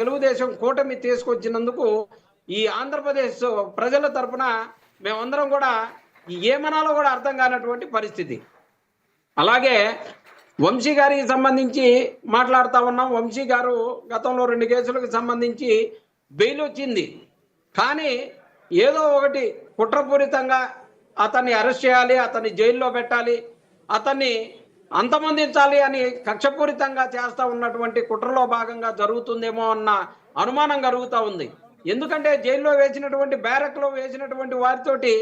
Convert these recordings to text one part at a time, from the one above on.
తెలుగుదేశం కూటమి తీసుకొచ్చినందుకు ఈ ఆంధ్రప్రదేశ్ ప్రజల తరపున మేమందరం కూడా ఏమనాలో కూడా అర్థం కానటువంటి పరిస్థితి. అలాగే వంశీ గారికి సంబంధించి మాట్లాడుతూ ఉన్నాం. వంశీ గారు గతంలో 2 కేసులకు సంబంధించి బెయిల్ వచ్చింది. కానీ ఏదో ఒకటి కుట్రపూరితంగా అతన్ని అరెస్ట్ చేయాలి, అతన్ని జైల్లో పెట్టాలి, అతన్ని అంతమొందించాలి అని కక్షపూరితంగా చేస్తూ ఉన్నటువంటి కుట్రలో భాగంగా జరుగుతుందేమో అన్న అనుమానం కలుగుతూ ఉంది. ఎందుకంటే జైల్లో వేసినటువంటి బ్యారక్లో వేసినటువంటి వారితోటి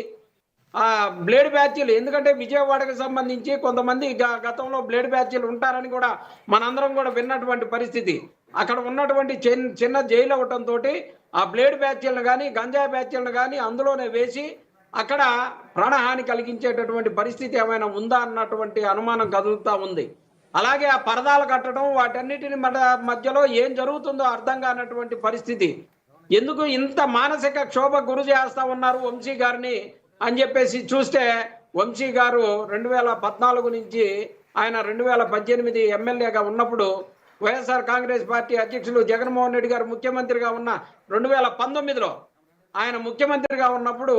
బ్లేడ్ బ్యాచ్లు, ఎందుకంటే విజయవాడకు సంబంధించి కొంతమంది గతంలో బ్లేడ్ బ్యాచ్లు ఉంటారని కూడా మనందరం కూడా విన్నటువంటి పరిస్థితి. అక్కడ ఉన్నటువంటి చిన్న జైలు అవటంతో ఆ బ్లేడ్ బ్యాచ్లను కానీ గంజాయి బ్యాచ్లను కానీ అందులోనే వేసి అక్కడ ప్రాణహాని కలిగించేటటువంటి పరిస్థితి ఏమైనా ఉందా అన్నటువంటి అనుమానం కదులుతూ ఉంది. అలాగే ఆ పరదాలు కట్టడం, వాటన్నిటిని మధ్యలో ఏం జరుగుతుందో అర్థం కానటువంటి పరిస్థితి. ఎందుకు ఇంత మానసిక క్షోభ గురి చేస్తా ఉన్నారు వంశీ గారిని అని చెప్పేసి చూస్తే, వంశీ గారు 2014 నుంచి ఆయన 2018 ఎమ్మెల్యేగా ఉన్నప్పుడు వైఎస్ఆర్ కాంగ్రెస్ పార్టీ అధ్యక్షులు జగన్మోహన్ రెడ్డి గారు ముఖ్యమంత్రిగా ఉన్న 2019లో ఆయన ముఖ్యమంత్రిగా ఉన్నప్పుడు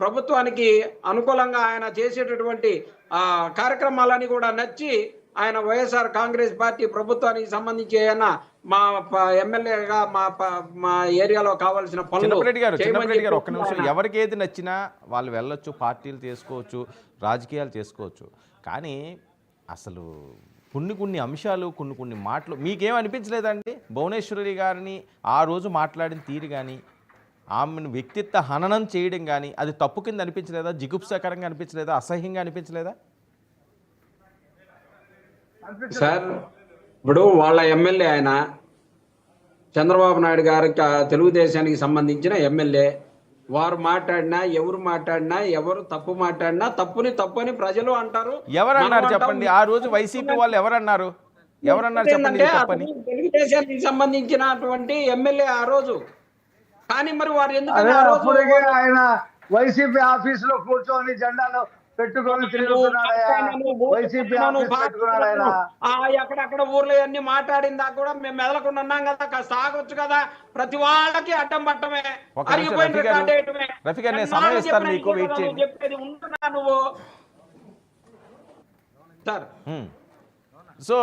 ప్రభుత్వానికి అనుకూలంగా ఆయన చేసేటటువంటి కార్యక్రమాలని కూడా నచ్చి ఆయన వైఎస్ఆర్ కాంగ్రెస్ పార్టీ ప్రభుత్వానికి సంబంధించి ఏమైనా మా ఎమ్మెల్యేగా మా ఏరియాలో కావాల్సిన పనులు. చిన్నరెడ్డి గారు ఒక్క నిమిషం, ఎవరికి ఏది నచ్చినా వాళ్ళు వెళ్ళొచ్చు, పార్టీలు చేసుకోవచ్చు, రాజకీయాలు చేసుకోవచ్చు. కానీ అసలు కొన్ని అంశాలు, కొన్ని మాటలు మీకేమనిపించలేదండి? భువనేశ్వరి గారిని ఆ రోజు మాట్లాడిన తీరు కానీ, ఆమెను వ్యక్తిత్వ హననం చేయడం కానీ అది తప్పు కింద అనిపించలేదా? జిగుప్సాకరంగా అనిపించలేదా? అసహ్యంగా అనిపించలేదా? సార్, ఇప్పుడు వాళ్ళ ఎమ్మెల్యే ఆయన చంద్రబాబు నాయుడు గారికి తెలుగుదేశానికి సంబంధించిన ఎమ్మెల్యే. వారు మాట్లాడినా, ఎవరు మాట్లాడినా, ఎవరు తప్పు మాట్లాడినా తప్పుని ప్రజలు అంటారు. ఎవరన్నారు చెప్పండి? ఆ రోజు వైసీపీ వాళ్ళు ఎవరన్నారు చెప్పండి? తెలుగుదేశానికి సంబంధించినటువంటి ఎమ్మెల్యే ఆ రోజు. కానీ మరి వారు ఎందుకంటే ఆయన వైసీపీ ఆఫీసులో కూర్చొని జెండాను పెట్టుకొని ఎక్కడెక్కడ ఊర్లో అన్ని మాట్లాడిందా కూడా మేము మెదలకుండా ఉన్నాం కదా, సాగొచ్చు కదా. ప్రతి వాళ్ళకి అడ్డం పట్టమే, చెప్పేది ఉంటున్నా నువ్వు సార్. సో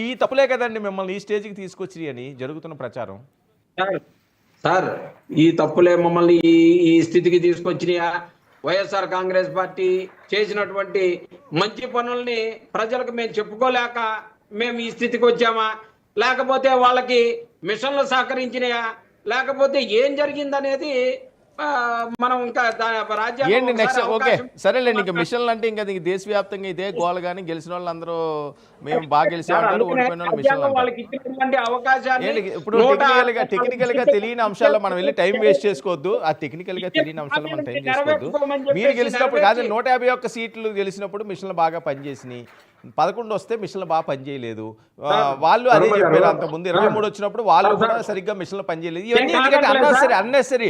ఈ తప్పులే కదండి మిమ్మల్ని ఈ స్టేజ్కి తీసుకొచ్చి అని జరుగుతున్న ప్రచారం. సార్, ఈ తప్పులే మమ్మల్ని ఈ స్థితికి తీసుకొచ్చినాయా? వైఎస్ఆర్ కాంగ్రెస్ పార్టీ చేసినటువంటి మంచి పనుల్ని ప్రజలకు మేము చెప్పుకోలేక మేము ఈ స్థితికి వచ్చామా? లేకపోతే వాళ్ళకి మిషన్లు సహకరించినాయా? లేకపోతే ఏం జరిగిందనేది మనం ఇంకా ఏంటి నెక్స్ట్? ఓకే సరేలేండి, ఇంకా మిషన్లు అంటే ఇంకా దేశవ్యాప్తంగా ఇదే గోల. కానీ గెలిచిన వాళ్ళందరూ మేము బాగా గెలిచామంటారు, ఓడిపోయిన వాళ్ళు మిషన్లు అంటారు. ఇప్పుడు టెక్నికల్ గా తెలియని అంశాల్లో మనం వెళ్ళి టైం వేస్ట్ చేసుకోవద్దు. ఆ టెక్నికల్ గా తెలియని అంశాల్లో మనం టైం చేసుకోవద్దు. మీరు గెలిచినప్పుడు కాదు, 151 సీట్లు గెలిచినప్పుడు మిషన్లు బాగా పనిచేసినాయి. 11 వస్తే మిషన్లు బాగా పనిచేయలేదు. వాళ్ళు అదే చెప్పారు. అంత ముందు 23 వచ్చినప్పుడు వాళ్ళు కూడా సరిగ్గా మిషన్లు పనిచేయలేదు. ఇవన్నీ ఎందుకంటే అన్నెసరీ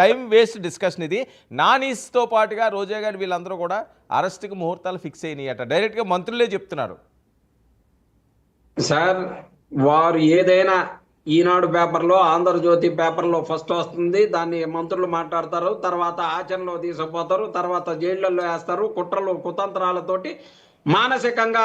టైం వేస్ట్ డిస్కషన్ ఇది. నానీస్తో పాటుగా రోజా గారి వీళ్ళందరూ కూడా అరెస్ట్కి ముహూర్తాలు ఫిక్స్ అయినాయి అట. డైరెక్ట్గా మంత్రులే చెప్తున్నారు. సార్, వారు ఏదైనా ఈనాడు పేపర్లో, ఆంధ్రజ్యోతి పేపర్లో ఫస్ట్ వస్తుంది, దాన్ని మంత్రులు మాట్లాడతారు, తర్వాత ఆచరణలో తీసుకుపోతారు, తర్వాత జైళ్లలో వేస్తారు. కుట్రలు కుతంత్రాలతోటి మానసికంగా